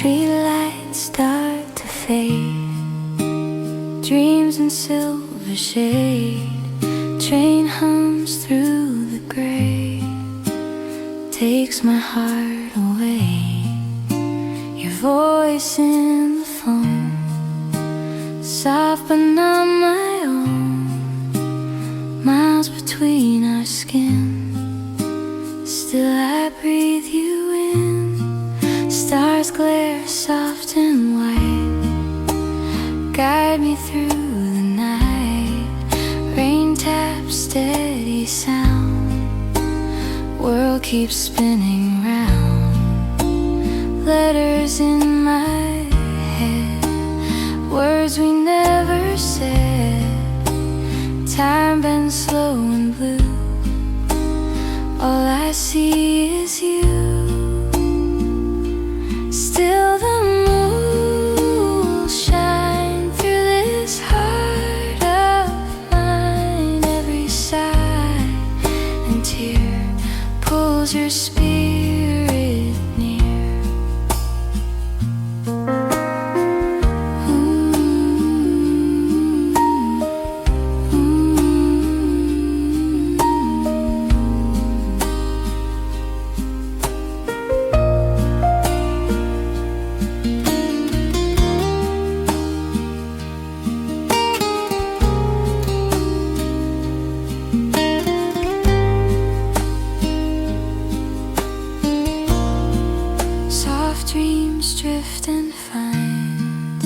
Streetlights start to fade, dreams in silver shade. Train hums through the gray, takes my heart away. Your voice in the phone, soft but not my own. Miles between our skin, still I breathe you in. Stars glare soft and white, guide me through the night. Rain taps steady sound, world keeps spinning round. Letters in my head, words we never said. Time bends slow and blue, all I see is you. Still the moon will shine through this heart of mine. Every sigh and tear pulls your spirit near. Soft dreams drift and find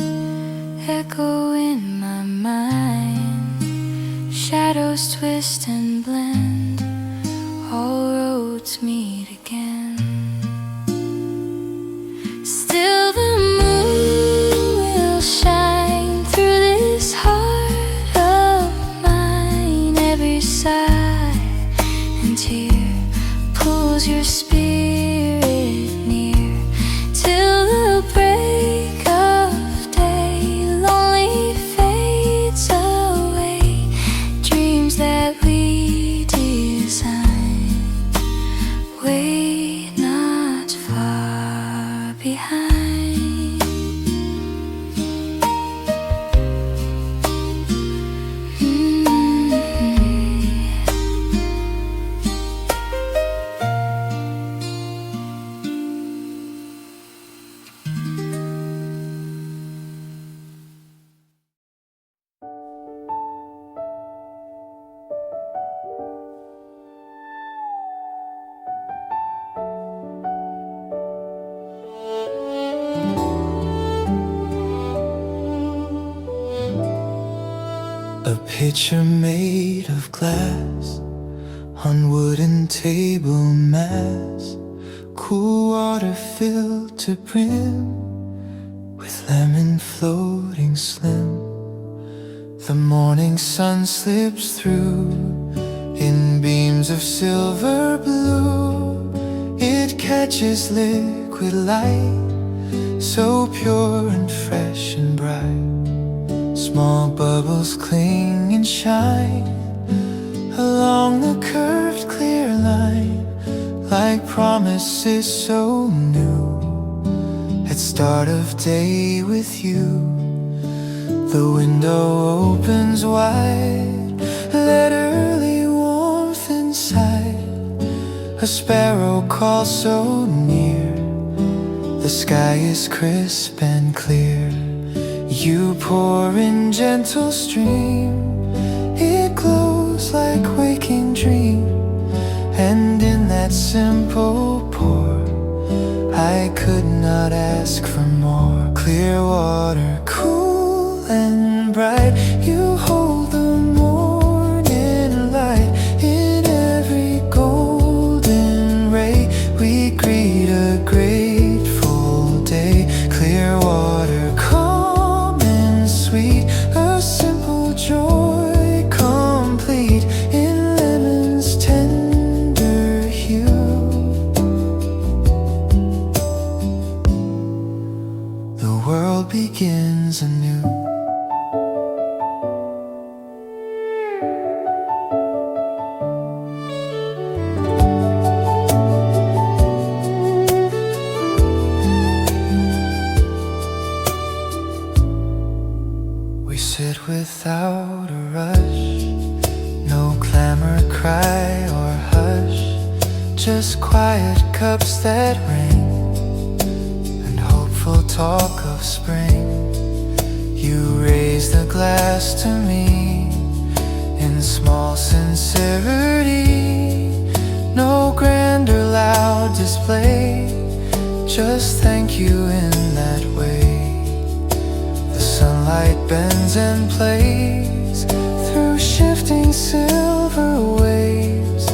echo in my mind. Shadows twist and blend, all roads meet again. Still the moon will shine through this heart of mine. Every sigh and tear pulls your spirit near. Till the break of day, lonely fades away. Dreams that we design wait not far behind. A picture made of glass on wooden table mats. Cool water filled to brim with lemon floating slim. The morning sun slips through in beams of silver blue. It catches liquid light, so pure and fresh and bright. Small bubbles cling and shine along the curved clear line, like promises so new at start of day with you. The window opens wide, let early warmth inside. A sparrow calls so near, the sky is crisp and clear. You pour in gentle stream, it glows like waking dream. And in that simple pour, I could not ask for more. Clear water, cool and bright, you hold the morning light. In every golden ray, we greet a grateful day. Clear water, calm and sweet, a simple joy complete in lemon's tender hue. The world begins anew. without a rush. No clamor, cry, or hush. Just quiet cups that ring and hopeful talk of spring. You raise the glass to me in small sincerity. No grand or loud display, just thank you in that way. The sunlight bends and plays through shifting silver waves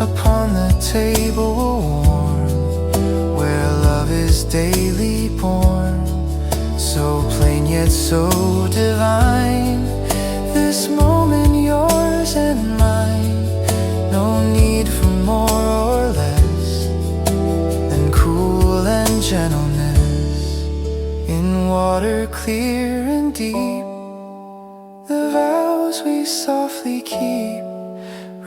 upon the table warm, where love is daily born. So plain yet so divine, this moment yours and mine. No need for more or less than cool and gentleness. In water clear and deep, the vows we softly keep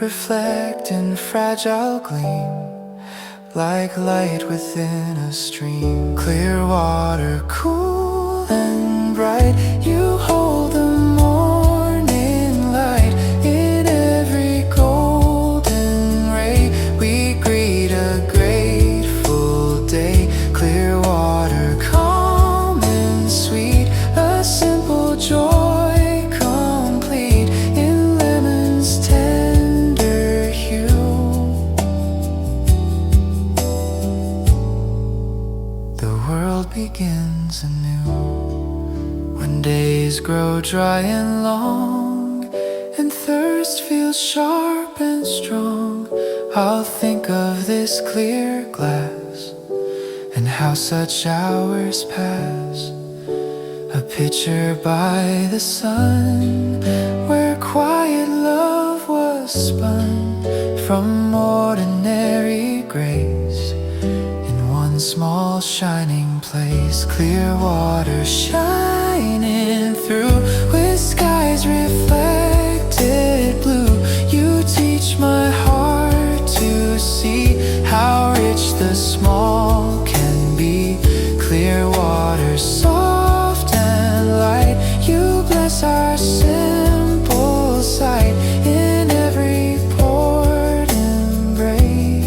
reflect in fragile gleam, like light within a stream. Clear water, cool and bright, you hold the morning light. In every golden ray, we greet a grateful day. Clear water, calm and sweet, a simple joy complete in lemon's tender hue. The world begins anew when days grow dry and long and thirst feels sharp and strong. I'll think of this clear glass and how such hours pass. A picture by the sun where quiet love was spun from ordinary grace in one small shining place. Clear water shining through with skies reflected blue. You teach my heart to see how rich the small can be. Clear water, soft and light, you bless our simple sight in every poured embrace.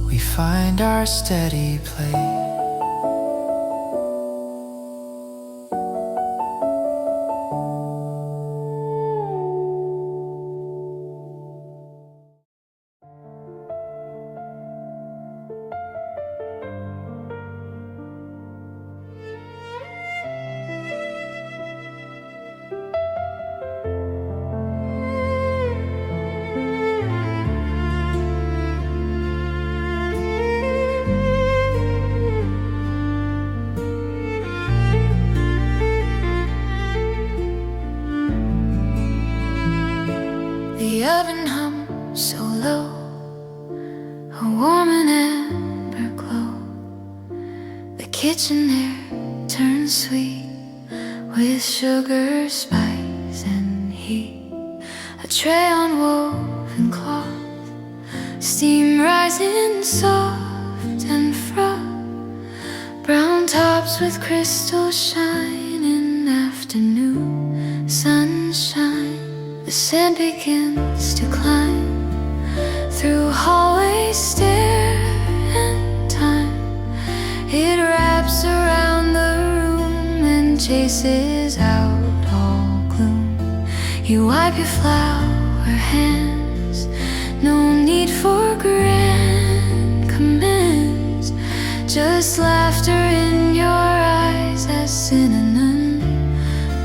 We find our steady place. The oven hums so low, a warm and amber glow. The kitchen air turns sweet with sugar, spice, and heat. A tray on woven cloth, steam rising soft and froth. Brown tops with crystal shine in afternoon sunshine. The sand begins to climb through hallways, stair, and time. It wraps around the room and chases out all gloom. You wipe your flower hands, no need for grand commands. Just laughter in your eyes as cinnamon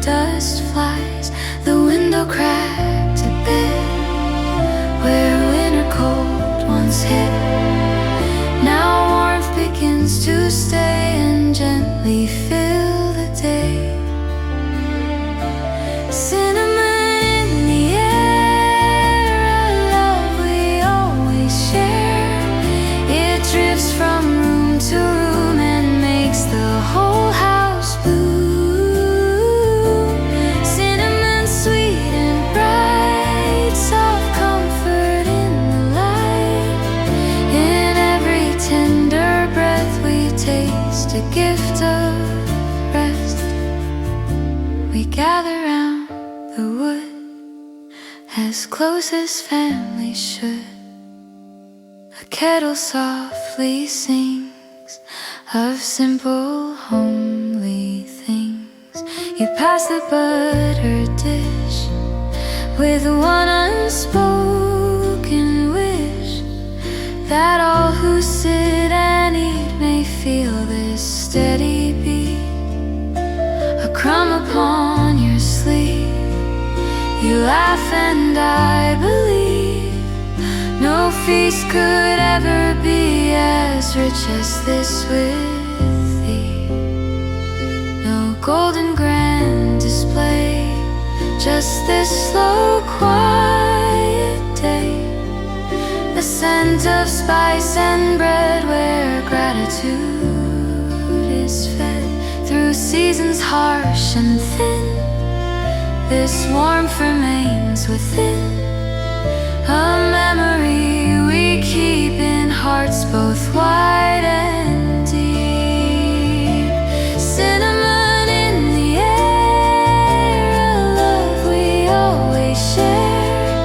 dust flies. The window cracked a bit where winter cold once hit. Now warmth begins to stay and gently fill the day. Cinnamon in the air, a love we always share. It drifts from room to room and makes the whole house blue. A gift of gather round the wood as close as family should. A kettle softly sings of simple homely things. You pass the butter dish with one unspoken wish that all who sit and eat may feel this steady beat. A crumb upon your sleeve, you laugh and I believe no feast could ever be as rich as this with thee. No golden grand display, just this slow quiet day. The scent of spice and bread where gratitude is fed through seasons harsh and thin. This warmth remains within, a memory we keep in hearts both wide and deep. Cinnamon in the air, a love we always share.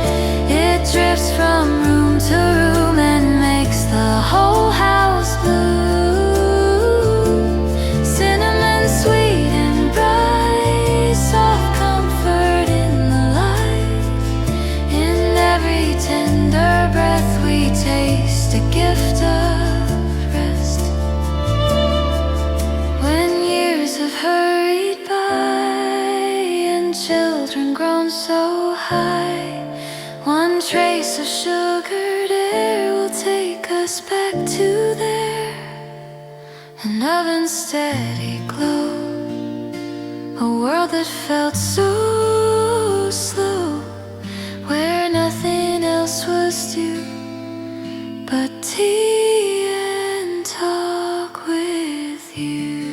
It drifts from room to room and makes the whole house bloom. Cinnamon sweet and bright, soft comfort in the light. In every tender breath we taste a gift of rest. When years have hurried by and children grown so high, one trace of sugared air will take us back to there. An oven's steady glow, a world that felt so slow, where nothing else was due but tea and talk with you.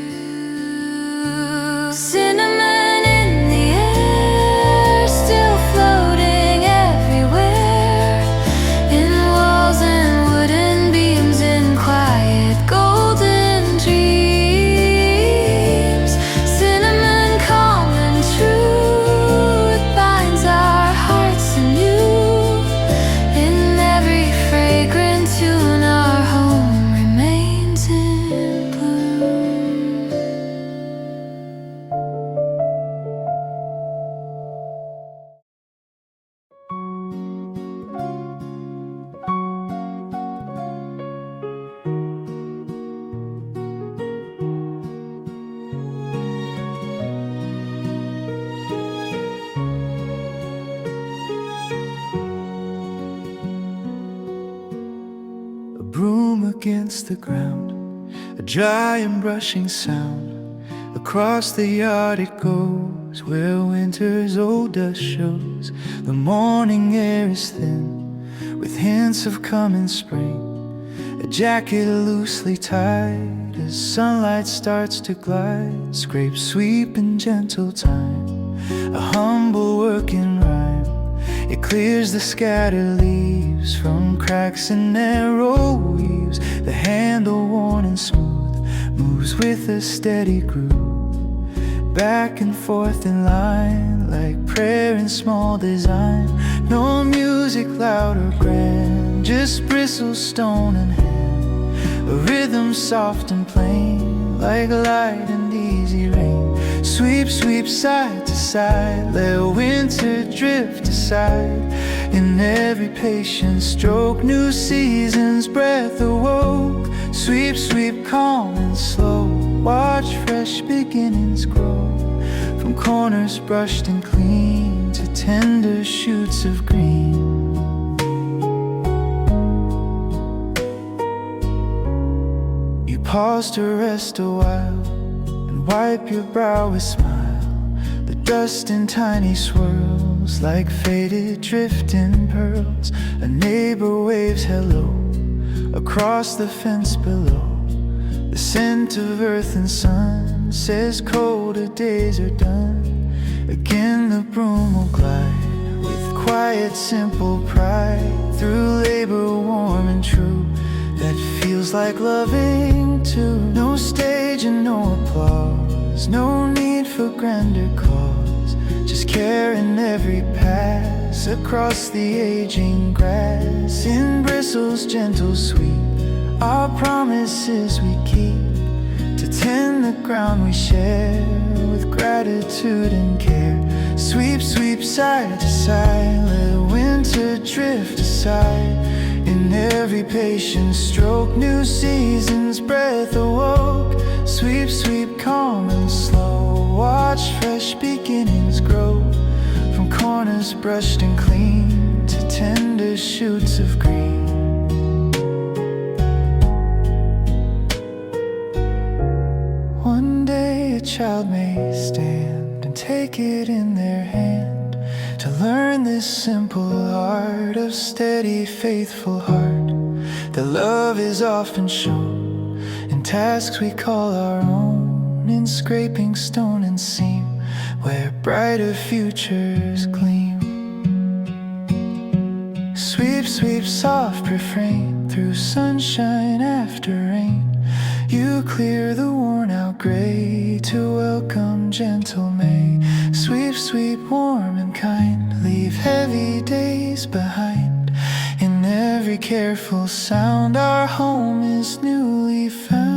Cinnamon in the air, still floating everywhere, in walls and wooden beams, in quiet golden dreams. Cinnamon calm and true, it binds our hearts anew. In every fragrant tune our home remains in bloom. A broom against the ground, a dry and brushing sound. Across the yard it goes, where winter's old dust shows. The morning air is thin, with hints of coming spring. A jacket loosely tied, as sunlight starts to glide. Scrape, sweep in gentle time, a humble working rhyme. It clears the scattered leaves from cracks and narrow weaves. The handle worn and smooth moves with a steady groove, back and forth in line, like prayer in small design. No music loud or grand, just bristles, stone and hand. A rhythm soft and plain, like light and easy rain. Sweep, sweep side to side, let winter drift aside. In every patient stroke, new season's breath awoke. Sweep, sweep, calm and slow, watch fresh beginnings grow. From corners brushed and clean to tender shoots of green. You pause to rest a while and wipe your brow with smile. The dust in tiny swirls like faded drifting pearls. A neighbor waves hello across the fence below. The scent of earth and sun says colder days are done. Again the broom will glide with quiet simple pride through labor warm and true that feels like loving too. No stage and no applause, no need for grander cause. There's care in every pass across the aging grass. In bristles gentle sweet, our promises we keep, to tend the ground we share with gratitude and care. Sweep, sweep side to side, let winter drift aside. In every patient stroke, new seasons breath awoke. Sweep, sweep, calm and slow, watch fresh beginnings grow. From corners brushed and clean to tender shoots of green. One day a child may stand and take it in their hand to learn this simple art of steady, faithful heart. That love is often shown in tasks we call our own, in scraping stone and seam where brighter futures gleam. Sweep, sweep, soft refrain through sunshine after rain. You clear the worn out gray to welcome gentle May. Sweep, sweep, warm and kind, leave heavy days behind. In every careful sound, our home is newly found.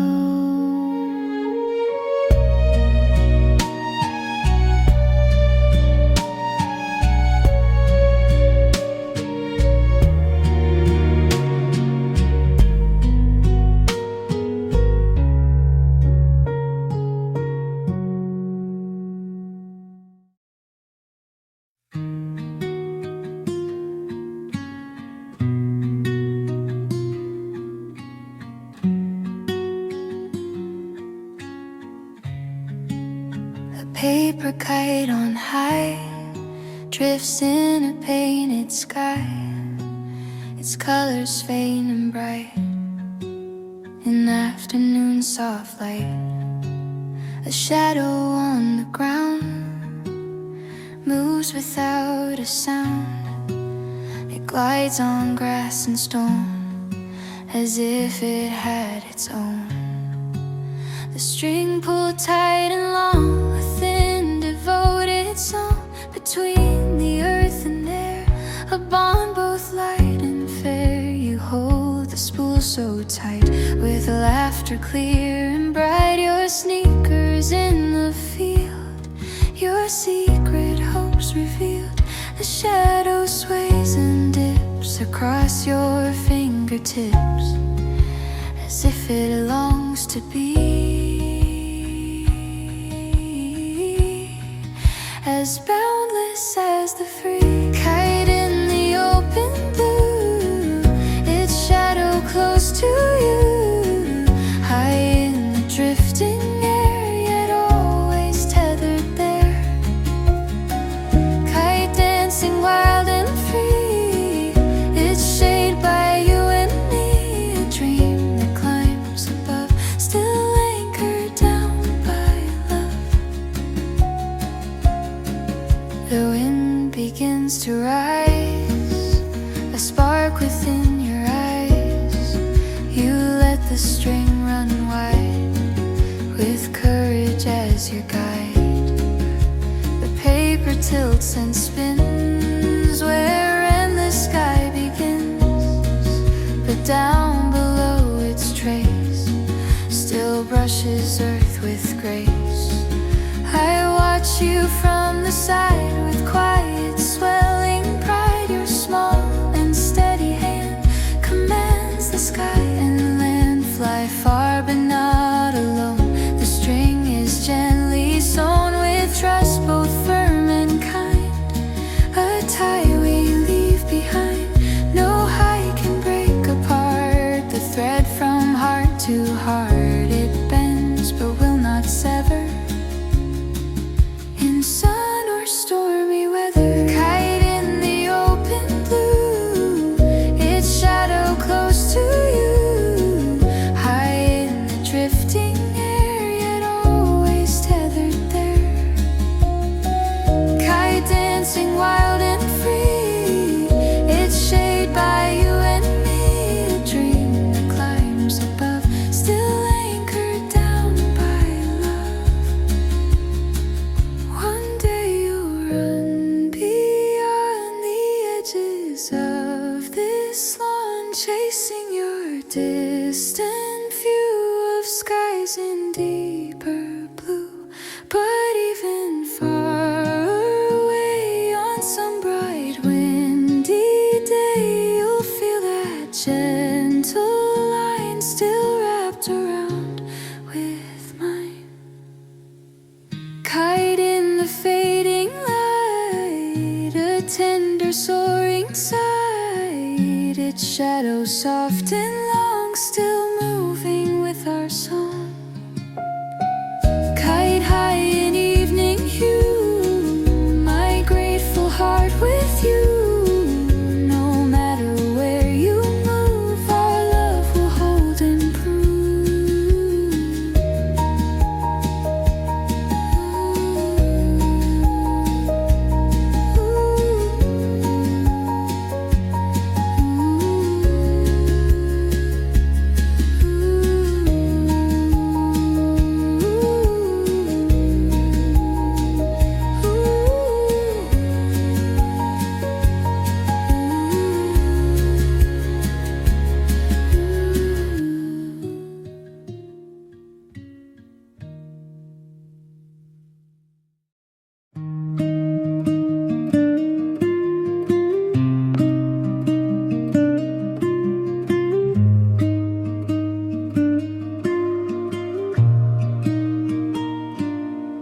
Paper kite on high drifts in a painted sky. Its colors faint and bright in afternoon soft light. A shadow on the ground moves without a sound. It glides on grass and stone as if it had its own. The string pulled tight and long, a thin devoted song between the earth and air, a bond both light and fair. You hold the spool so tight with laughter clear and bright. Your sneakers in the field, your secret hopes revealed. The shadow sways and dips across your fingertips as if it longs to be as boundless as the free kite in the open blue. Its shadow close to you, high in the drifting air, yet always tethered there. Kite dancing wild and free, its shade by you and me, a dream that climbs above, still anchored down by love. The wind begins to rise, a spark within your eyes. You let the string run wide, with courage as your guide. The paper tilts and spins where endless sky begins, but down below its trace still brushes earth with grace. I watch you from the side with quiet swelling pride. Your small and steady hand commands the sky and land. Fly far but not alone. The string is gently sewn with trust both firm and kind, a tie we leave behind. No height can break apart the thread from heart to heart. It bends but will not sever in sun or stormy weather. Kite in the open blue, its shadow close to you, high in the drifting air, yet always tethered there. Kite dancing wild and free, its shade by you and me, a dream that climbs above, still distant view of skies in deeper blue. But even far away on some bright windy day, you'll feel that gentle line still wrapped around with mine. Kite in the fading light, a tender soaring sight, its shadow soft and long, still moving with our song. Kite high in evening hue, my grateful heart with you. No matter where you move, our love will hold and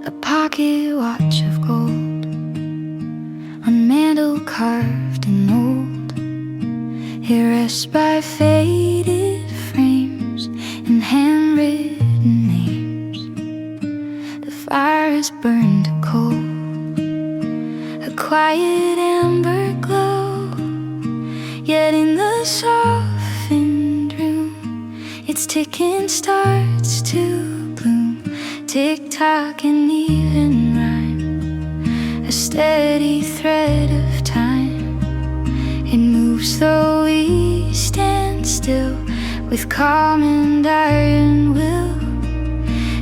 a pocket watch of gold, a mantle carved in old. It rests by faded frames and handwritten names. The fire is burned to coal, a quiet amber glow. Yet in the softened room, its ticking starts to bloom. Tick-tock and even rhyme, a steady thread of time. It moves though we stand still, with calm and iron will.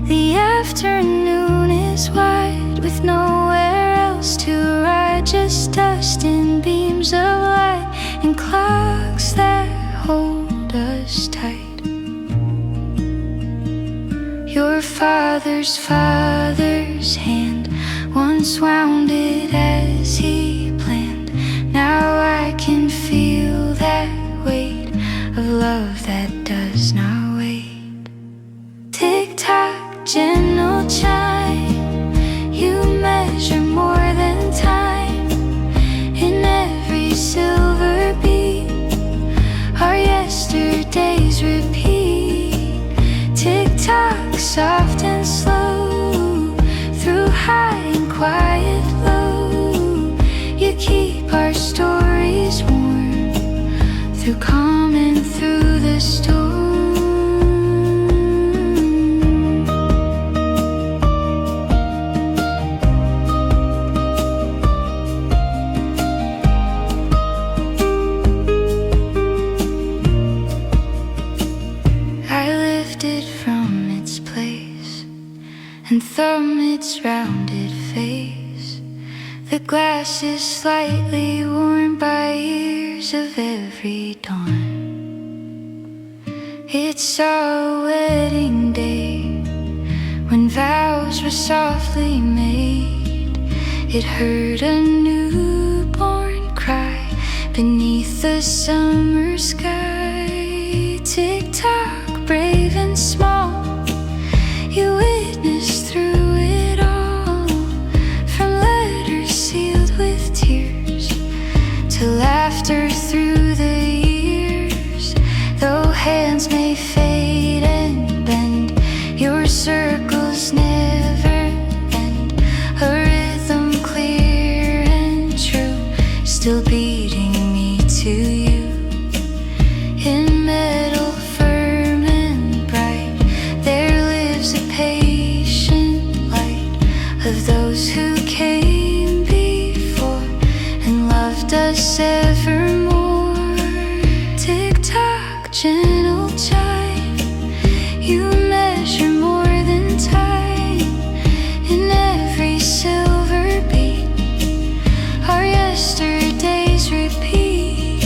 The afternoon is wide, with nowhere else to ride, just dust and beams of light, and clocks that hold us tight. Your father's hand once wound it as he planned. Now I can feel that weight of love that does not wait. Tick-tock, gentle chime, you measure more than time. In every silver beat, our yesterdays repeat. Tick-tock, soft and slow, through high and quiet low. You keep our stories warm, through calm and through the storm. I lifted from its place and thumb its rounded face. The glass is slightly worn by years of every dawn. It's our wedding day, when vows were softly made. It heard a newborn cry beneath the summer sky. Tick-tock, brave and small, you witnessed through it all. From letters sealed with tears to laughter through the years. Though hands may fade and bend, your circles never end. A rhythm clear and true, still beating me to you. In metal firm and bright, there lives a patient light of those who came before and loved us evermore. Tick-tock, gentle chime, you measure more than time. In every silver beat, our yesterdays repeat.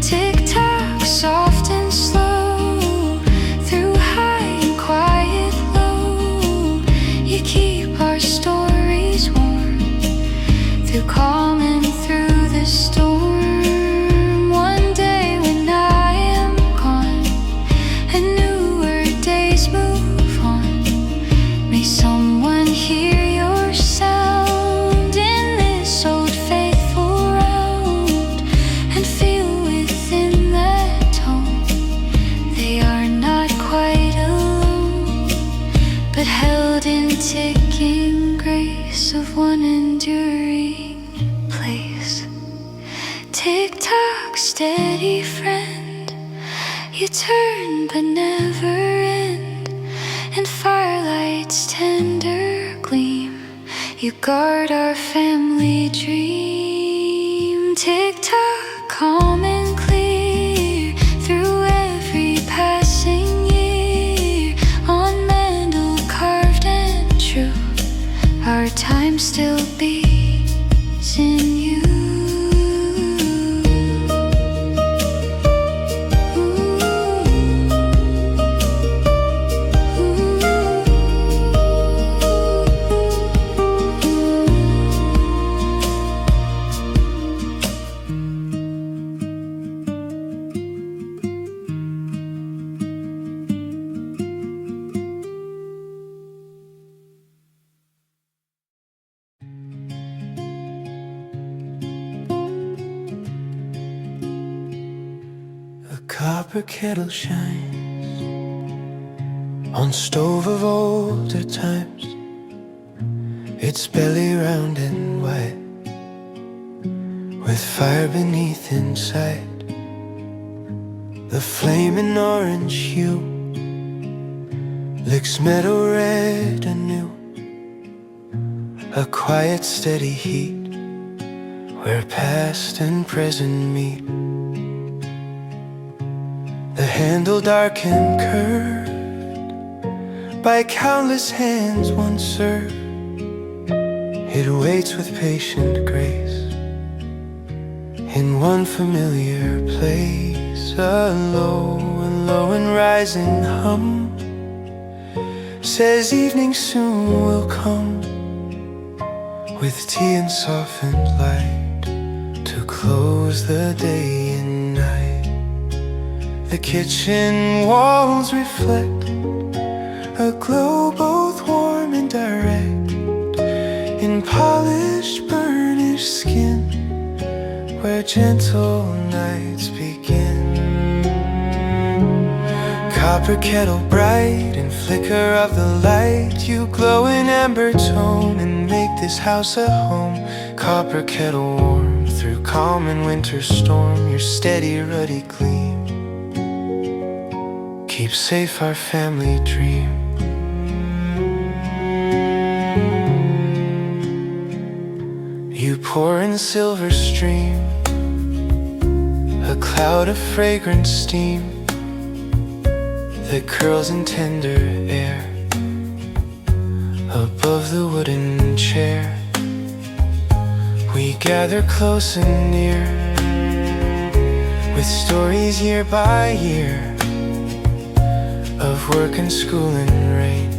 Tick-tock, soft and slow, please move on. May someone hear your sound in this old faithful round and feel within that tone they are not quite alone, but held in ticking grace of one enduring place. Tick-tock, steady friend, you turn but never end, and firelight's tender gleam, you guard our family dream. Tick-tock, calm and clear, through every passing year, on mantle carved and true, our time still beats in you. Copper kettle shines on stove of older times, its belly round and white, with fire beneath inside. The flaming orange hue licks metal red anew, a quiet steady heat where past and present meet. The handle dark and curved by countless hands once served, it waits with patient grace in one familiar place. A low and rising hum says evening soon will come, with tea and softened light to close the day and night. The kitchen walls reflect a glow both warm and direct, in polished burnished skin where gentle nights begin. Copper kettle bright and flicker of the light, you glow in amber tone and make this house a home. Copper kettle warm through calm and winter storm, your steady ruddy gleam keep safe our family dream. You pour in silver stream, a cloud of fragrant steam that curls in tender air above the wooden chair. We gather close and near, with stories year by year of work and school and rain,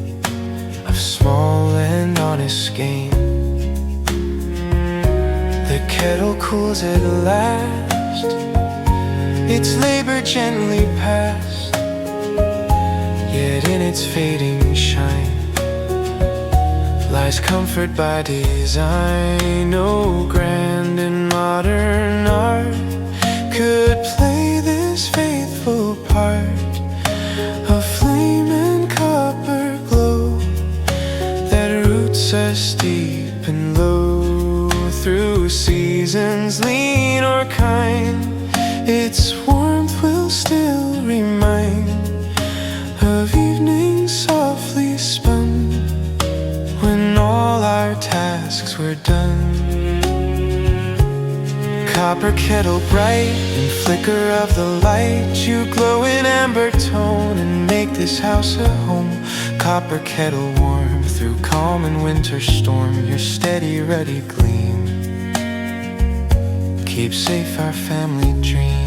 of small and honest gain. The kettle cools at last, its labor gently past, yet in its fading shine lies comfort by design. No grand and modern art could play this faithful part. A flame and copper glow that roots us deep and low, through seasons lean or kind. Its warmth will still remind of evenings softly spun, when all our tasks were done. Copper kettle bright and flicker of the light, you glow in amber tone and make this house a home. Copper kettle warm through calm and winter storm, your steady ruddy gleam keep safe our family dream.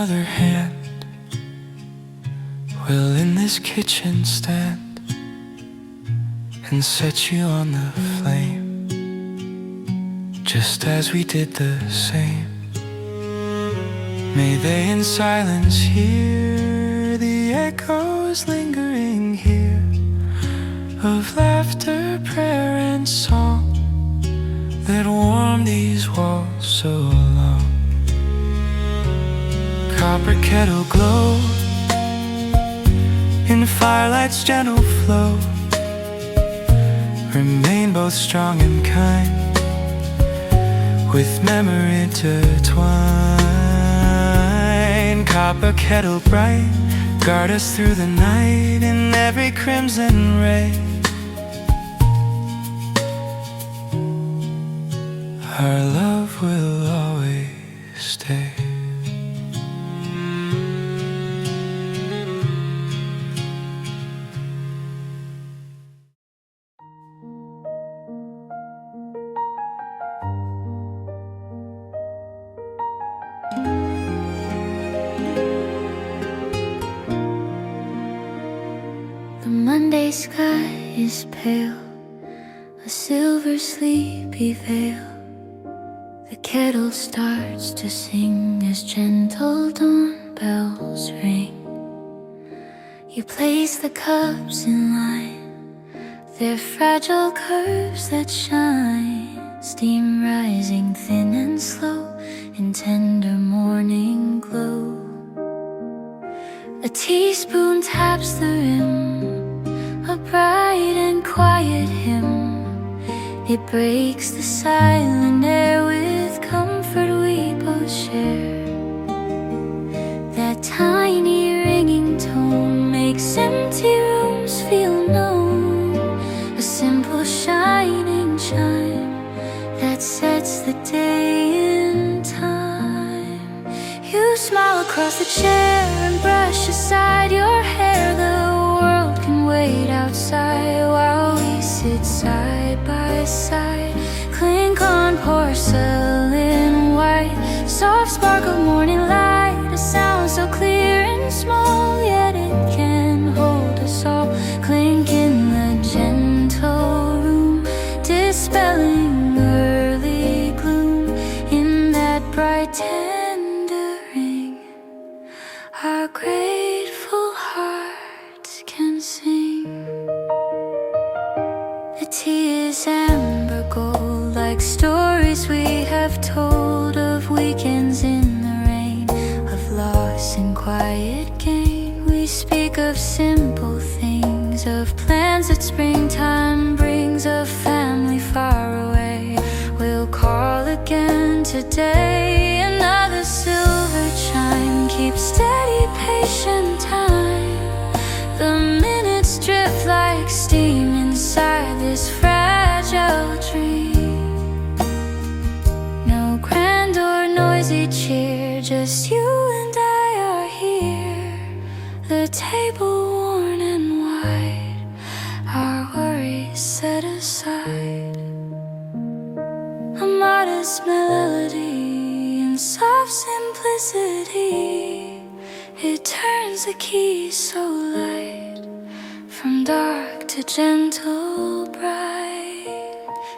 another hand will in this kitchen stand and set you on the flame, just as we did the same. May they in silence hear the echoes lingering here of laughter, prayer and song that warm these walls so long. Copper kettle glow in firelight's gentle flow, remain both strong and kind, with memory intertwined. Copper kettle bright, guard us through the night in every crimson ray. Our love will always stay. The Monday sky is pale, a silver sleepy veil. The kettle starts to sing as gentle dawn bells ring. You place the cups in line, their fragile curves that shine, steam rising thin and slow in tender morning glow. A teaspoon taps the rim, a bright and quiet hymn. It breaks the silent air with comfort we both share. That tiny ringing tone makes empty rooms feel known. A simple shining chime that sets the day in time. You smile across the chair and brush aside your hair. The world can wait outside while we sit side by side. Clink on porcelain white, soft spark of morning light. A sound so clear and small, yet it can hold us all. Clink in the gentle room, dispelling early gloom. In that bright tendering, our grateful hearts can sing. The tea is amber gold, like stories we have told of weekends in the rain, of loss and quiet gain. We speak of simple things, of plans that springtime brings, of family far away. We'll call again today. Another silver chime keeps steady, patient time. The minutes drift like steam inside this fragile dream. No grand or noisy cheer, just you and I are here. The table worn and wide, our worries set aside. A modest melody in soft simplicity, it turns the key so light, from dark to gentle bright.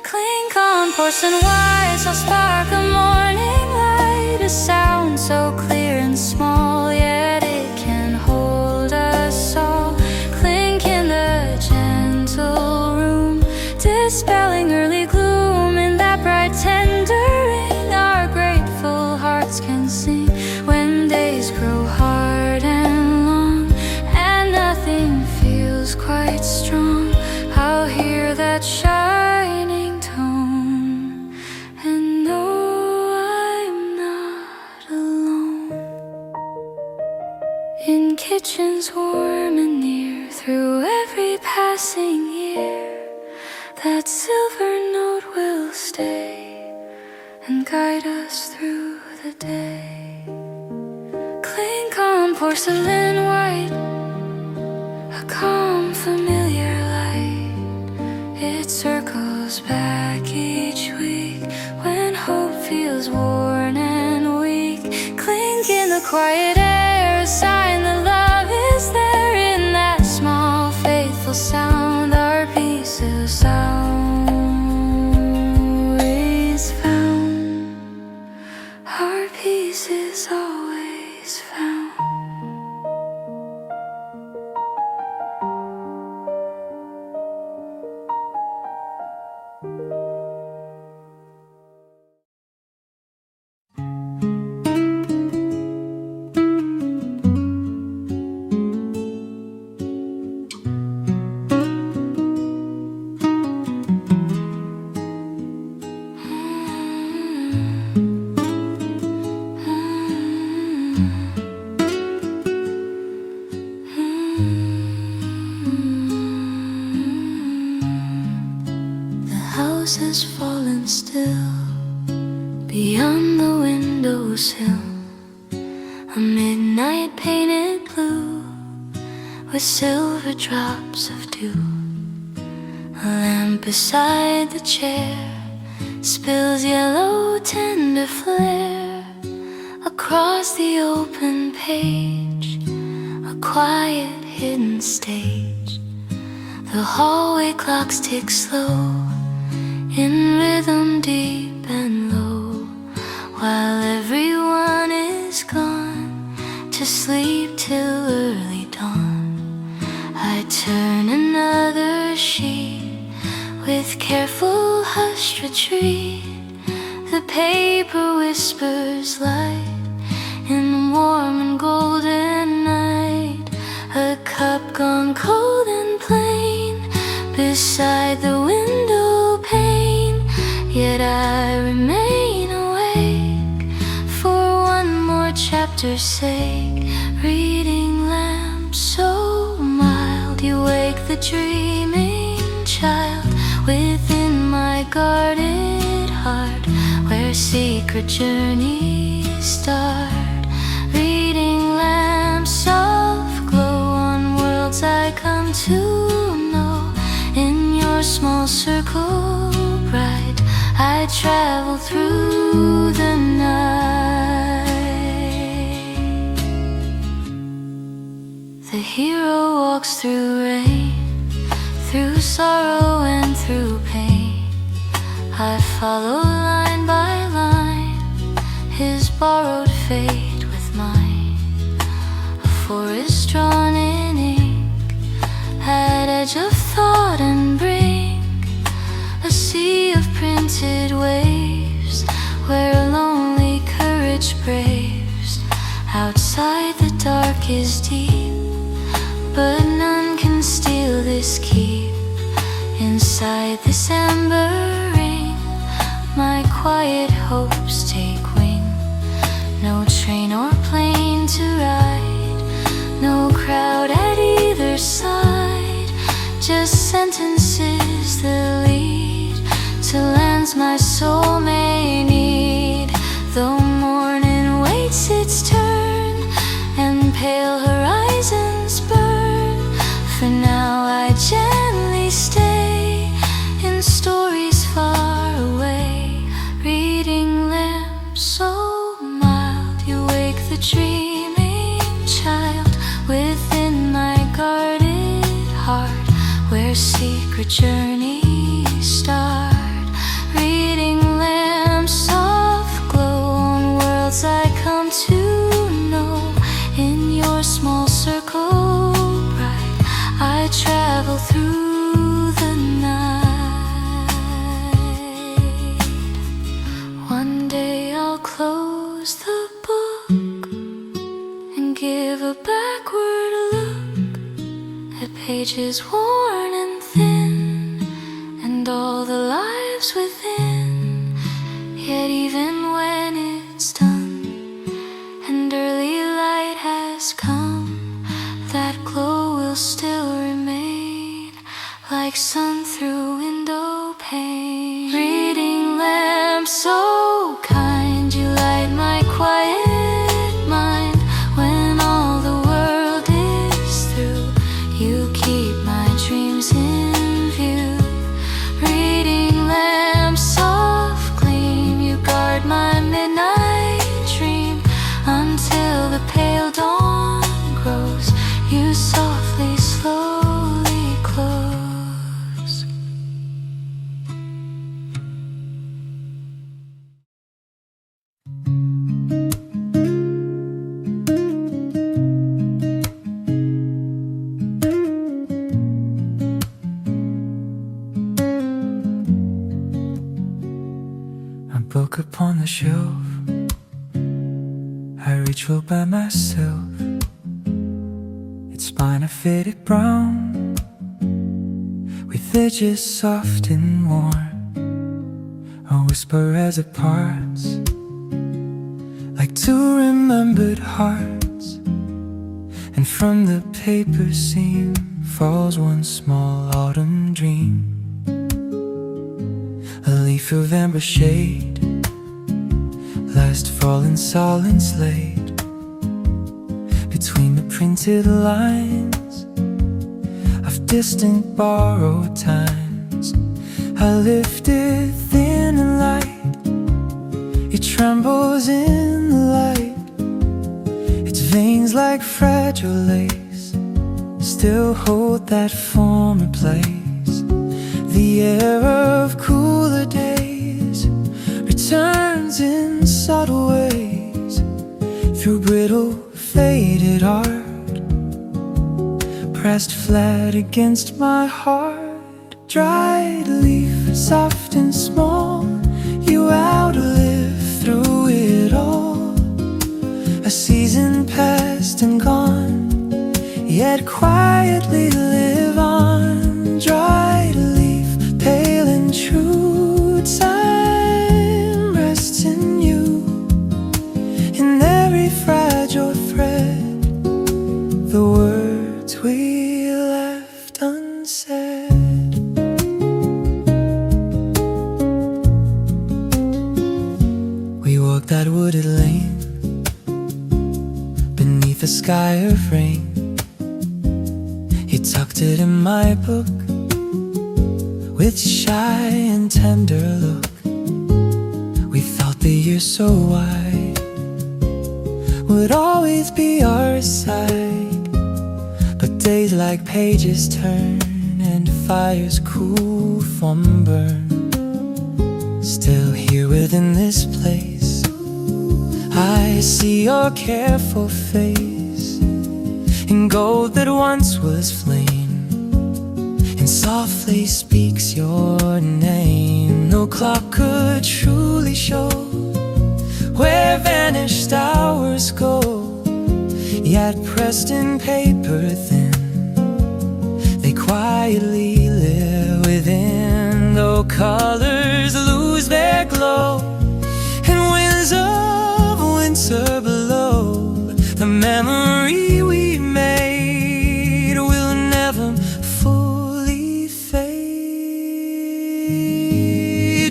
Clink on porcelain white, so spark a morning light. A sound so clear and small, yet it can hold us all. Clink in the gentle room, dispelling early gloom. In that bright tendering, our grateful hearts can sing. When days grow hard and long, and nothing feels quite strong, I'll hear that shining tone and know I'm not alone. In kitchens warm and near, through every passing year, that silver note will stay and guide us through the day. Clink on porcelain white, a calm familiar light. It circles back each week when hope feels worn and weak. Clink in the quiet air, a sign that love is there in that small faithful sound. Our peace is always found. Our peace is always found. Has fallen still beyond the windowsill, a midnight painted blue with silver drops of dew. A lamp beside the chair spills yellow tender flare across the open page, a quiet hidden stage. The hallway clocks tick slow in rhythm deep and low, while everyone is gone to sleep till early dawn. I turn another sheet with careful hushed retreat. The paper whispers light in warm and golden night, a cup gone cold and plain beside the window pane. Yet I remain awake for one more chapter's sake. Reading lamp so mild, you wake the dreaming child within my guarded heart, where secret journeys start. Reading lamp soft glow on worlds I come to know. In your small circle bright, I travel through the night. The hero walks through rain, through sorrow and through pain. I follow line by line his borrowed fate with mine. A forest drawn in ink at edge of thought and brink, a sea of printed waves where lonely courage braves. Outside the dark is deep, but none can steal this keep. Inside this amber ring, my quiet hopes take wing. No train or plane to ride, no crowd at either side, just sentences that lead to lands my soul may need. Though morning waits its turn and pale horizons burn, for now I gently stay in stories far away. Reading lamp so mild, you wake the dreaming child within my guarded heart, where secret journeys start. Reading lamp soft glow on worlds I come to know. In your small circle bright, I travel through the night. One day I'll close the book and give a backward look at pages worn and thin, and all the lives within. Yet even when it's done and early light has come, that glow will still remain, like sun through window pane. Reading lamp so kind, you light my quiet mind. When all the world is through, you keep my dreams in view. Reading lamp soft gleam, you guard my midnight dream until the ritual by myself. It's mine, I faded brown, with edges soft and warm, a whisper as it parts, like two remembered hearts. And from the paper seam falls one small autumn dream, a leaf of amber shade, last fall in silence laid between the printed lines of distant borrowed times. I lift it thin and light, it trembles in the light, its veins like fragile lace still hold that former place. The air of cooler days returns in subtle ways through brittle faded art, pressed flat against my heart. Dried leaf, soft and small, you outlive through it all. A season past and gone, yet quietly live on. Dried leaf, pale and true, time rests in you. In every fragile thread, the words we left unsaid. We walked that wooded lane beneath a sky of rain. He tucked it in my book with shy and tender look. We felt the years so wide would always be our side, but days like pages turn and fires cool from burn. Still here within this place, I see your careful face in gold that once was flame, and softly speaks your name. No clock could truly show where vanished hours go, yet pressed in paper thin, they quietly live within. Though colors lose their glow and winds of winter below, the memory we made will never fully fade.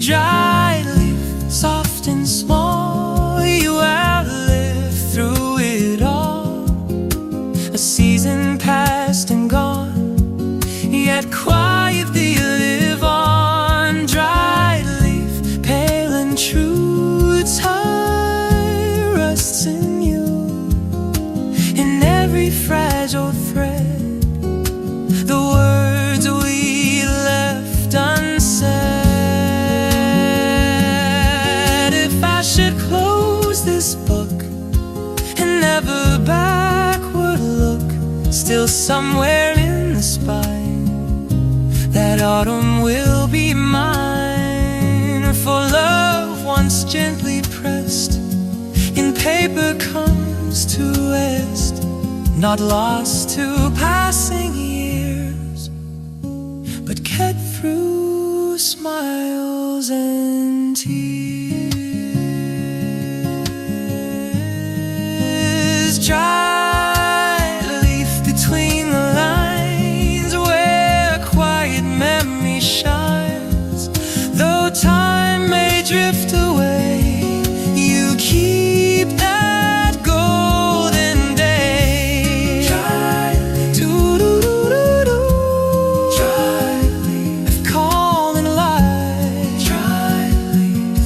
Dry leaf, soft and small, you outlive through it all. A season past and gone, yet quietly live on. Dry leaf, pale and true, time rests in you. In every fragile thread, the words we left unsaid. If I should close this book and never backward look, still somewhere in the spine, that autumn will be mine. For love once gently pressed in paper comes to rest, not lost to passing years, but kept through smiles and tears. Dry leaf between the lines, where quiet memory shines. Though time may drift away, you keep that golden day. Dry leaf, doo-doo-doo-doo-doo. Dry leaf, of calm and light. Dry leaf,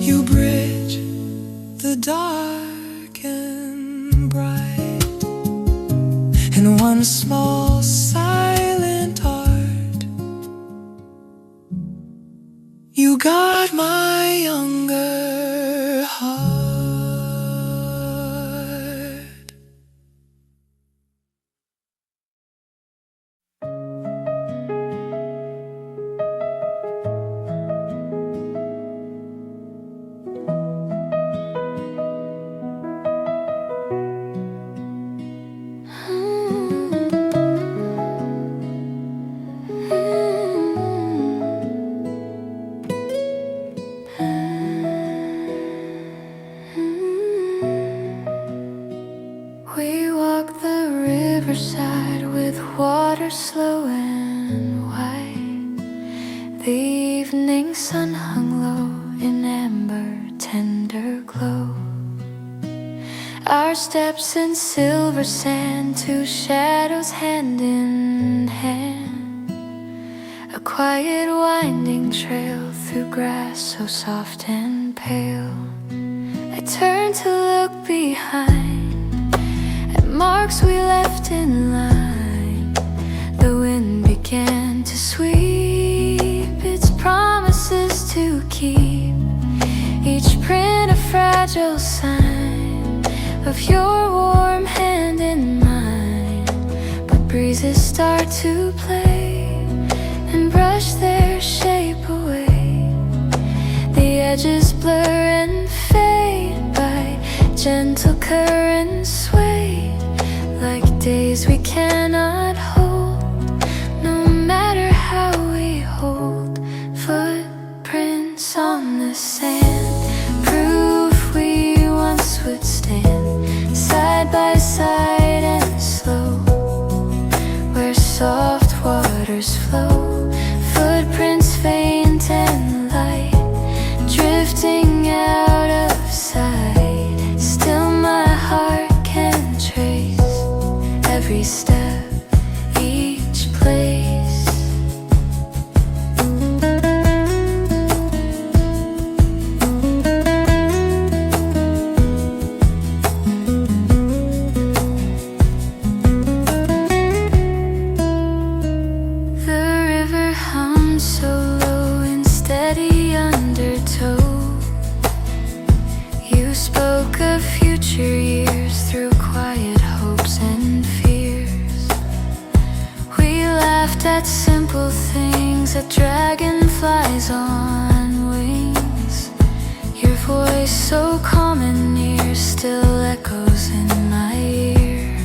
you bridge the dark and bright. In one small silent art, you guard my younger heart. riverside with water slow and white. The evening sun hung low in amber tender glow. Our steps in silver sand, two shadows hand in hand. A quiet winding trail through grass so soft and pale. I turned to look behind at marks we left in line. The wind began to sweep its promises to keep, each print a fragile sign of your warm hand in mine. But breezes start to play and brush their shape away. The edges blur and fade by gentle currents swayed, like days we cannot hold, no matter how we hold. Footprints on the sand, proof we once would stand side by side and slow, where soft waters flow. Footprints faint and light, drifting out of sight. Still my heart can trace every step, each place. The river hums so low in steady undertow. You spoke of future years through quiet hopes and fears. We laughed at simple things, at dragonflies on wings. Your voice so calm and near still echoes in my ear.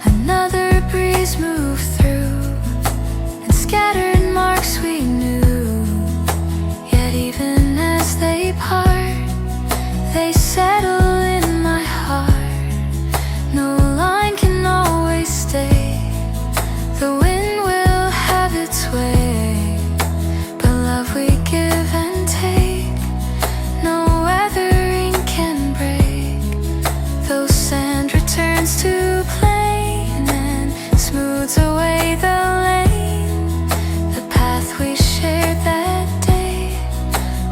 Another breeze moved through and scattered marks we knew. Yet even as they part, they settle in my heart. No line can always stay, the wind will have its way. But love we give and take, no weathering can break. Though sand returns to plain and smooths away the lane, the path we shared that day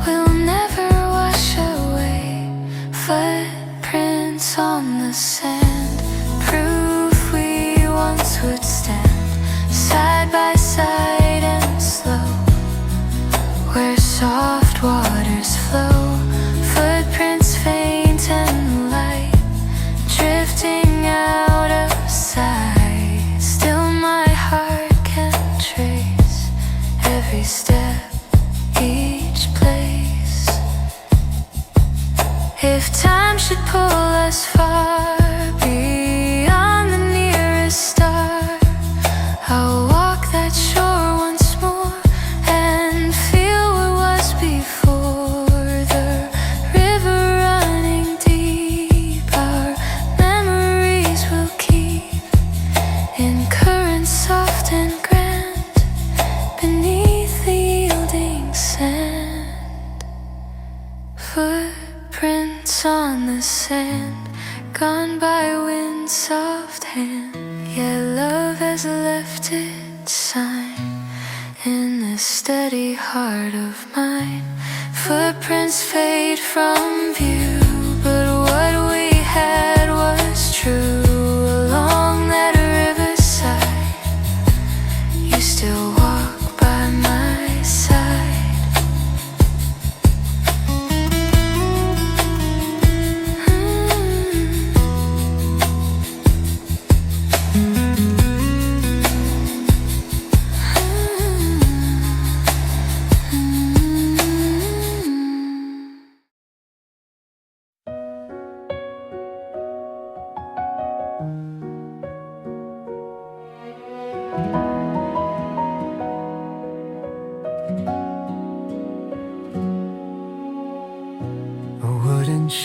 will never wash away. Footprints on the sand, proof we once would stand side by side and slow, where soft waters flow. Footprints faint and light, drifting out of sight. Still my heart can trace every step, each place. If time should pull us far beyond the nearest star, I'll walk that shore once more and feel what was before. The river running deep, our memories will keep in currents soft and grand beneath the yielding sand. Footprints on the sand, gone by wind's soft hand. Yet love has left its sign in the steady heart of mine. Footprints fade from view, but what we had was true. Along that riverside, you still walk by my side.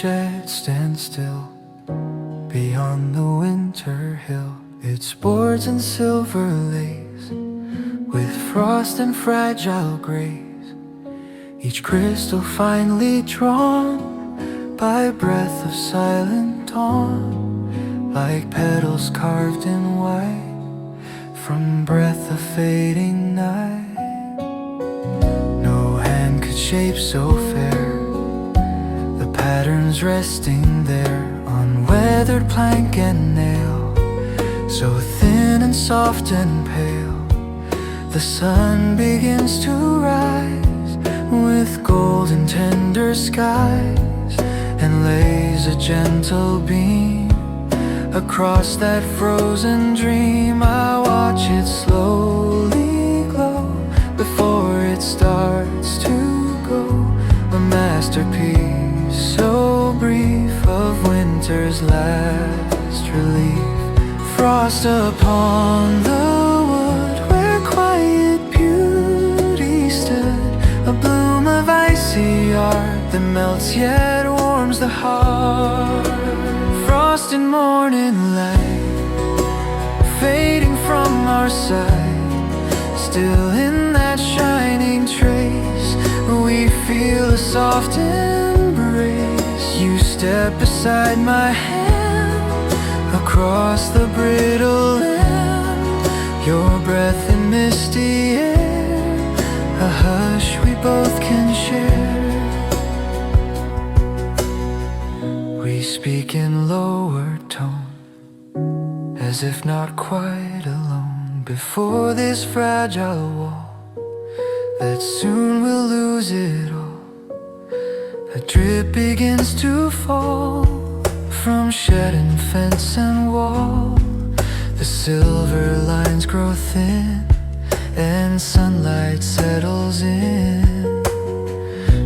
Shed stand still beyond the winter hill. Its boards and silver lace, with frost and fragile grace, each crystal finely drawn by breath of silent dawn, like petals carved in white from breath of fading night. No hand could shape so fair the patterns resting there on weathered plank and nail, so thin and soft and pale. The sun begins to rise with golden tender skies, and lays a gentle beam across that frozen dream. I watch it slowly glow before it starts to go, a masterpiece so brief of winter's last relief. Frost upon the wood where quiet beauty stood, a bloom of icy art that melts yet warms the heart. Frost in morning light, fading from our sight, still in that shining trace, we feel a soft embrace. You step beside my hand across the brittle land, your breath in misty air, a hush we both can share. We speak in lowered tone, as if not quite alone, before this fragile wall that soon will lose it all. A drip begins to fall from shed and fence and wall, the silver lines grow thin and sunlight settles in.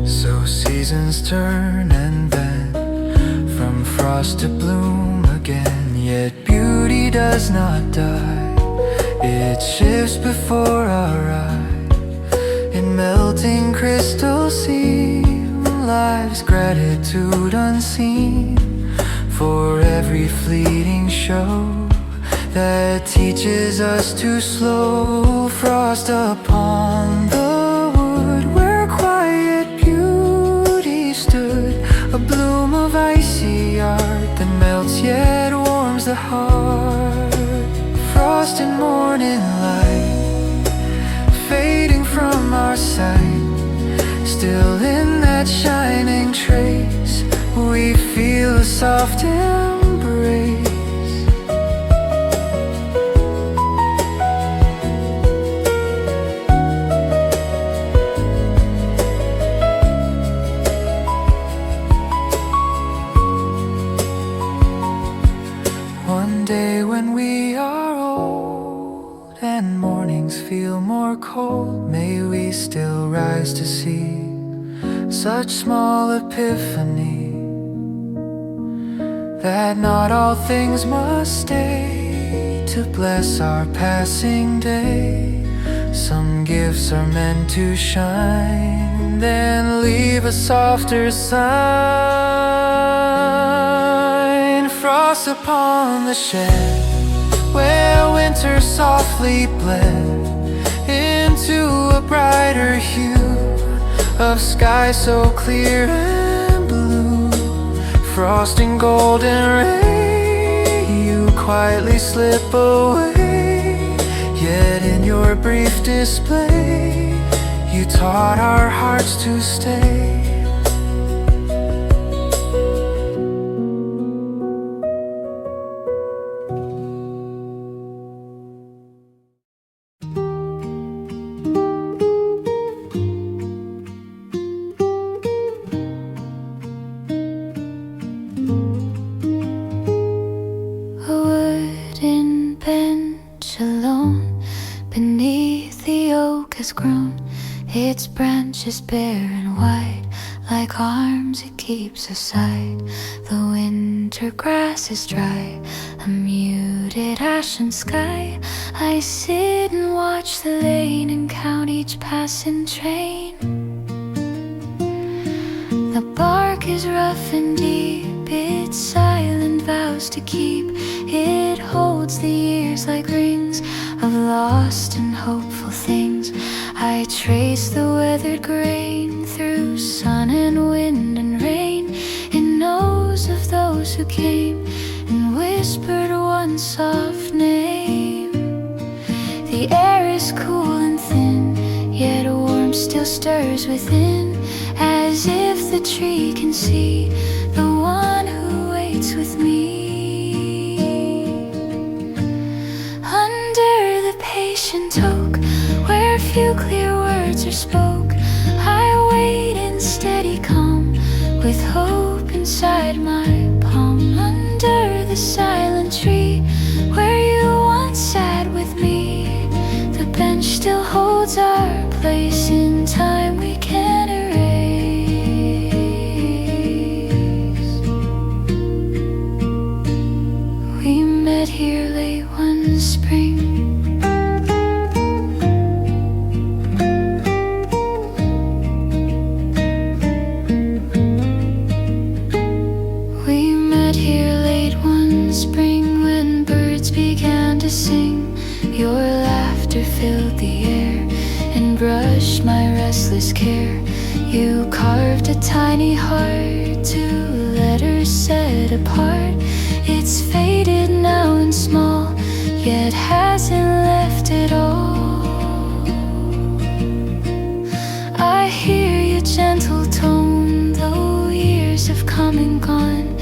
So seasons turn and bend from frost to bloom again, yet beauty does not die, it shifts before our eyes. In melting crystal seam lies gratitude unseen for every fleeting show that teaches us to slow. Frost upon the wood where quiet beauty stood, a bloom of icy art that melts yet warms the heart. Frost in morning light, fading from our sight, still in that shining trace, we feel a soft embrace. One day when we are old and mornings feel more cold, may we still rise to see such small epiphany, that not all things must stay to bless our passing day. Some gifts are meant to shine, then leave a softer sign. Frost upon the shed where winter softly bled into a brighter hue of sky so clear and blue. Frost in golden ray, you quietly slip away, yet in your brief display you taught our hearts to stay. Its branches bare and wide, like arms it keeps aside. The winter grass is dry, a muted ashen sky. I sit and watch the lane and count each passing train. The bark is rough and deep, its silent vows to keep it whole holds the years like rings of lost and hopeful things. I trace the weathered grain through sun and wind and rain. It knows of those who came and whispered one soft name. The air is cool and thin, yet warmth still stirs within, as if the tree can see the one who waits with me. Under the patient oak, where few clear words are spoke, I wait in steady calm, with hope inside my palm. Under the silent tree, where you once sat with me, the bench still holds our place in time we can't erase. We met here late one spring. We met here late one spring when birds began to sing. Your laughter filled the air and brushed my restless care. You carved a tiny heart, two letters set apart. It's faded now and small, yet hasn't left at all. I hear your gentle tone, though years have come and gone,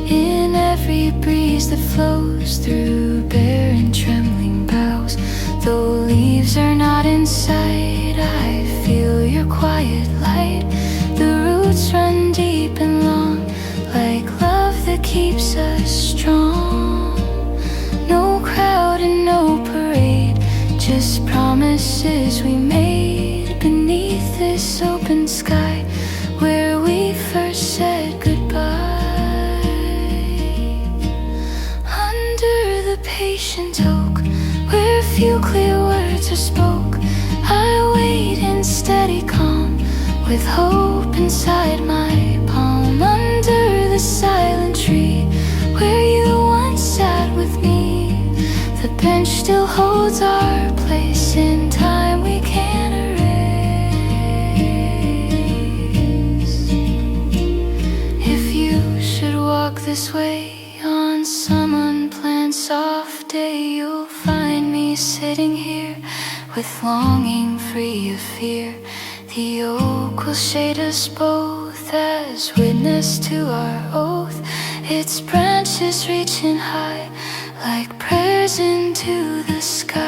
in every breeze that flows through bare and trembling boughs. Though leaves are not in sight, I feel your quiet light. The roots run deep and long, like love that keeps us strong. No crowd and no parade, just promises we made beneath this open sky, where we first said goodbye. Under the patient oak, where few clear words are spoke, I wait in steady calm, with hope inside my palm. Under the silent tree, where you once sat with me, the bench still holds our place in time we can't erase. If you should walk this way on some unplanned soft day, you'll find me sitting here with longing free of fear. The oak will shade us both as witness to our oath, its branches reaching high like prayers into the sky.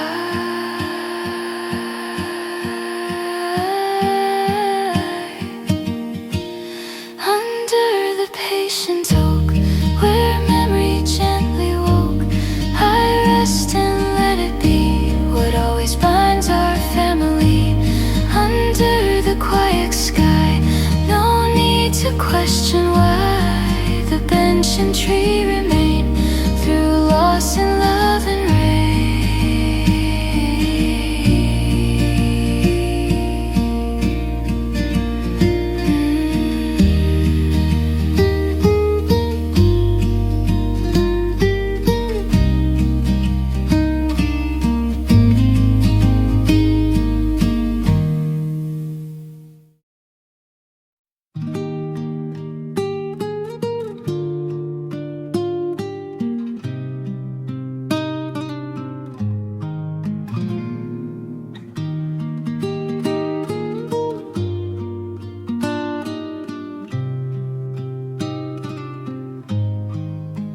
Under the patient oak, where memory gently woke, I rest and let it be what always binds our family. Under the quiet sky, no need to question why the bench and tree remain through loss and love and rain.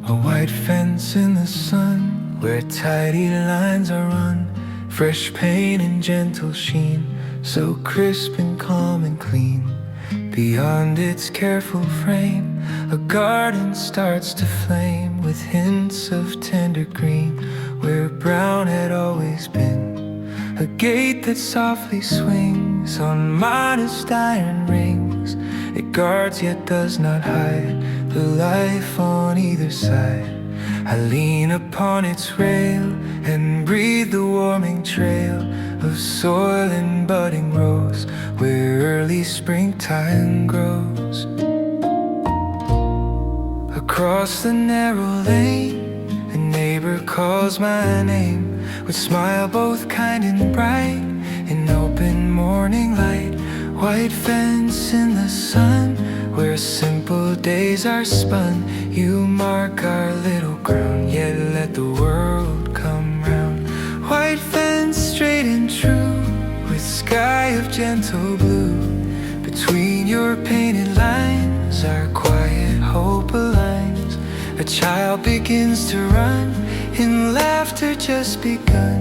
A white fence in the sun, where tidy lines are run, fresh paint and gentle sheen, so crisp and calm and clean. Beyond its careful frame, a garden starts to flame, with hints of tender green, where brown had always been. A gate that softly swings on modest iron rings, it guards yet does not hide the life on either side. I lean upon its rail and breathe the warming trail of soil and budding rose, where early springtime grows. Across the narrow lane, a neighbor neighbor calls my name would smile both kind and bright in open morning light. White fence in the sun where simple days are spun. You mark our little ground, yet let the world come round. White fence straight and true with sky of gentle blue. Between your painted lines our quiet hope aligns. A child begins to run in laughter just begun.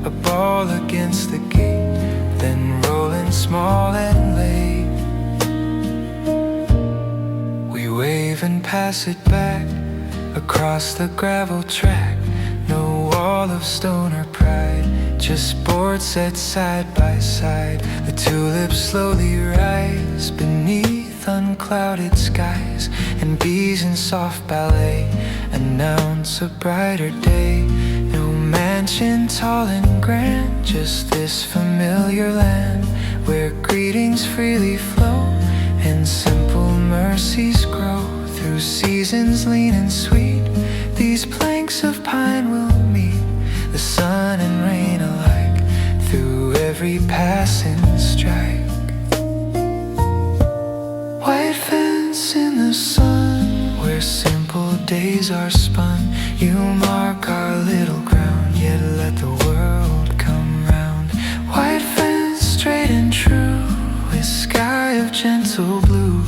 A ball against the gate, then rolling small and late. We wave and pass it back across the gravel track. No wall of stone or pride, just boards set side by side. The tulips slowly rise beneath unclouded skies, and bees in soft ballet announce a brighter day. No mansion tall and grand, just this familiar land where greetings freely flow and simple mercies grow. Through seasons lean and sweet, these planks of pine will meet the sun and rain alike through every passing strike. White fence in the sun where simple days are spun. You mark our little ground, yet let the world come round. White fence straight and true with sky of gentle blue.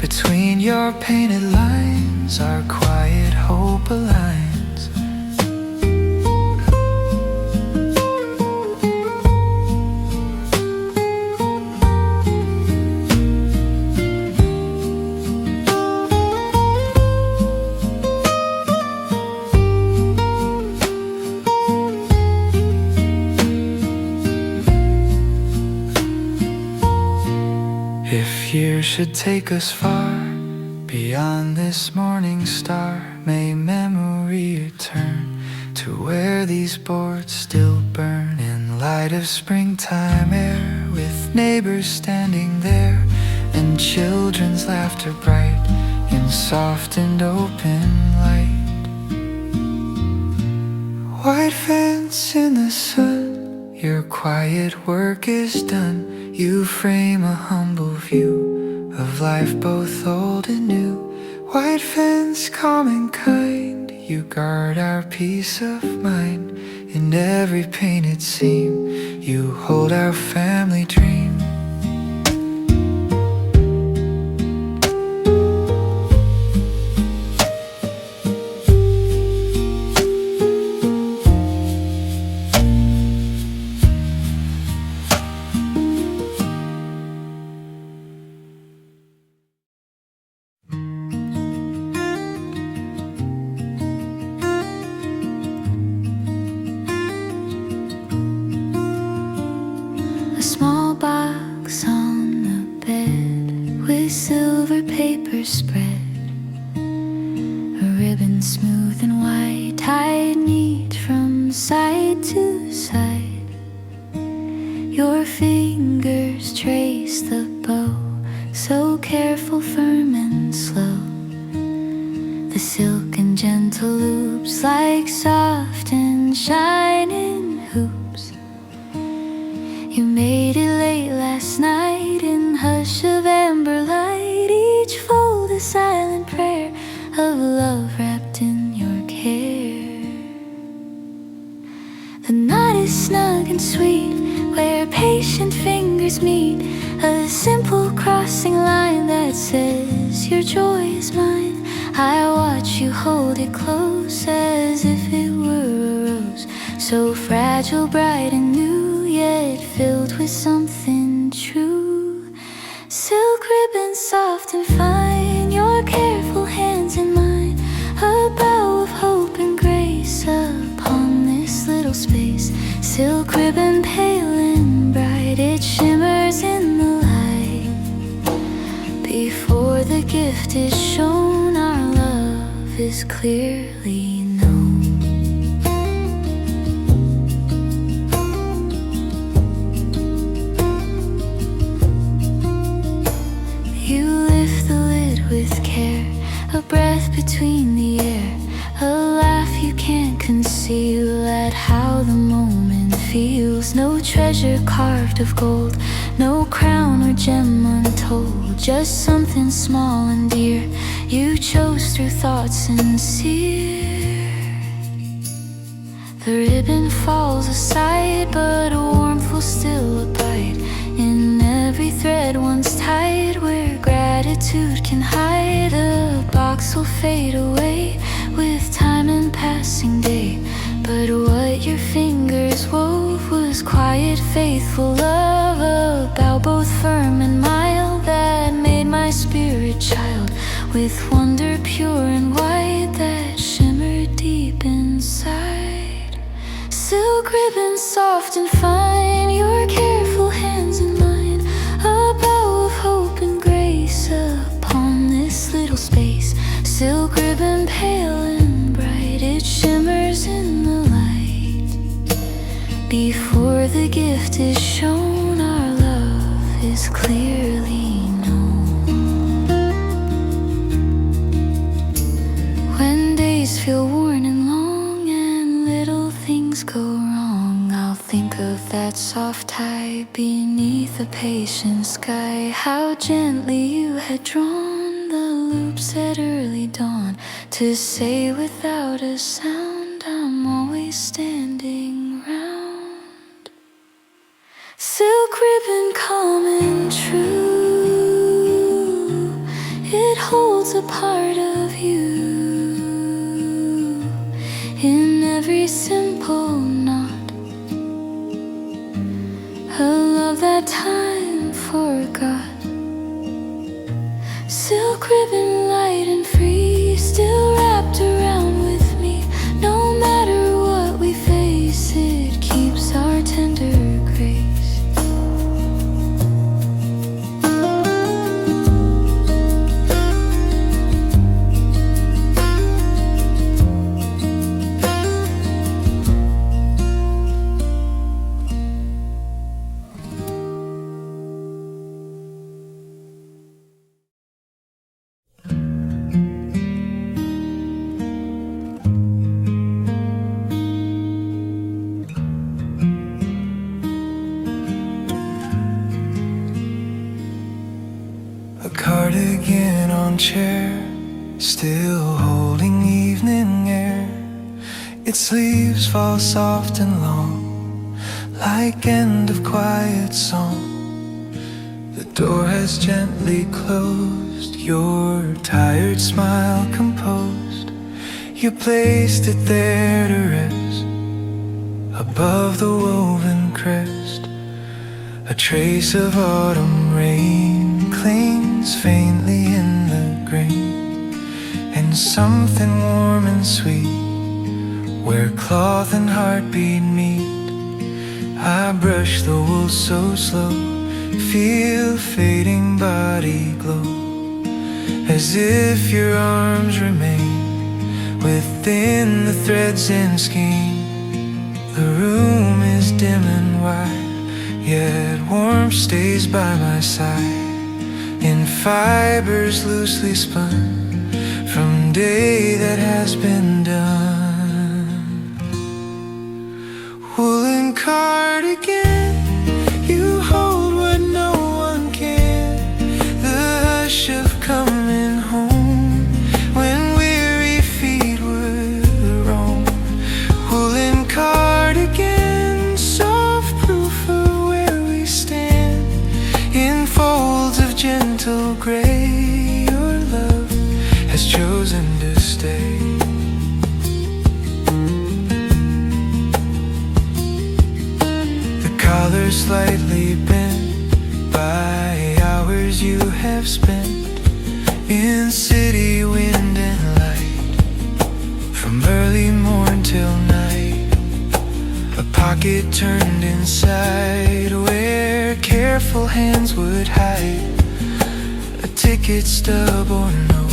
Between your painted lines our quiet hope aligns. If years should take us far beyond this morning star, may memory return to where these boards still burn in light of springtime air, with neighbors standing there and children's laughter bright in soft and open light. White fence in the sun, your quiet work is done. You frame a humble view of life both old and new. White fence calm and kind, you guard our peace of mind. In every painted seam you hold our family dream. Between the air, a laugh you can't at how the moment feels. No treasure carved of gold, no crown or gem untold, just something small and dear you chose through thoughts sincere. The ribbon falls aside, but a warmth will still abide in every thread once tied, where gratitude can hide. The box will fade away with time and passing day, but what your fingers wove was quiet, faithful love, a bow both firm and mild that made my spirit child, with wonder pure and white that shimmered deep inside. Silk ribbon soft and fine, your careful hands in mine, a bow of hope and grace upon this little space. Silk ribbon pale and bright, it shimmers in the light. Before the gift is shown, our love is clearly known. When days feel worn and long and little things go wrong, I'll think of that soft tie beneath a patient sky. How gently you had drawn the loops at early dawn, to say without a sound, I'm always standing round. Silk ribbon calm and true, it holds a part of you in every simple knot, a love that time forgot. Silk ribbon light and free, still wrapped around with me. No matter what we face, it keeps our tender grace. Cardigan on chair, still holding evening air. Its sleeves fall soft and long, like end of quiet song. The door has gently closed, your tired smile composed. You placed it there to rest, above the woven crest. A trace of autumn rain clings faintly in the grain, and something warm and sweet, where cloth and heartbeat meet. I brush the wool so slow, feel fading body glow, as if your arms remain within the threads and skein. The room is dim and wide, yet warmth stays by my side, in fibers loosely spun from day that has been done. Woolen cardigan, you hold what no one can, the hush of coming home when weary feet would roam. Woolen cardigan, soft proof of where we stand, in folds of gentle gray, your love has chosen to stay. The collar slightly bent by hours you have spent in city wind and light, from early morn till night. A pocket turned inside, where careful hands would hide a ticket stub or note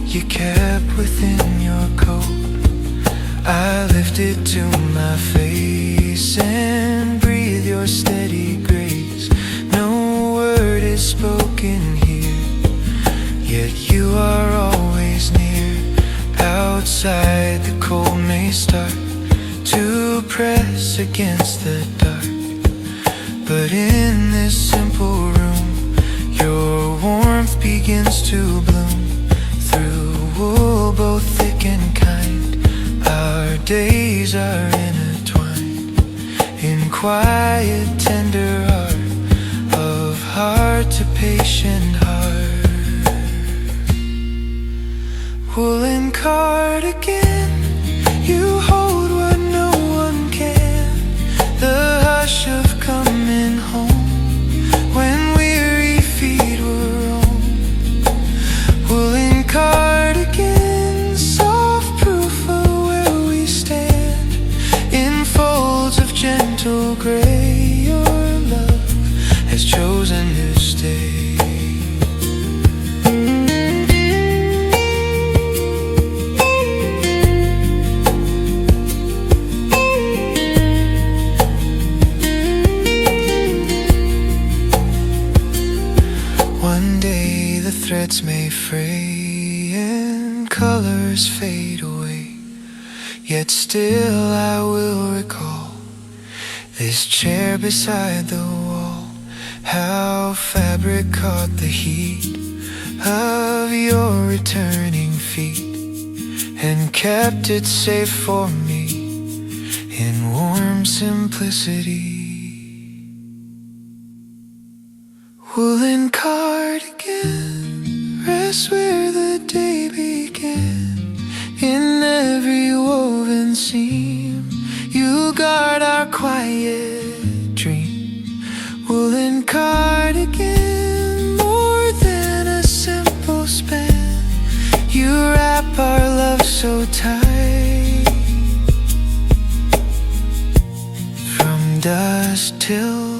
you kept within your coat. I lift it to my face and breathe your steady grace. No word is spoken here, yet you are always near, outside outside the cold may start to press against the dark, but in this simple room your warmth begins to bloom. Through wool both thick and kind, our days are intertwined in quiet tender art of heart to patient heart. Woolen cardigan, you hold what no one can. The hush of coming home when weary feet were roam. Woolen cardigan, soft proof of where we stand. In folds of gentle gray, your love has chosen to stay. Threads may fray and colors fade away, yet still I will recall this chair beside the wall, how fabric caught the heat of your returning feet and kept it safe for me in warm simplicity. Woolen cardigan, rest where the day began. In every woven seam you guard our quiet dream. Woolen cardigan, more than a simple span. You wrap our love so tight, from dusk till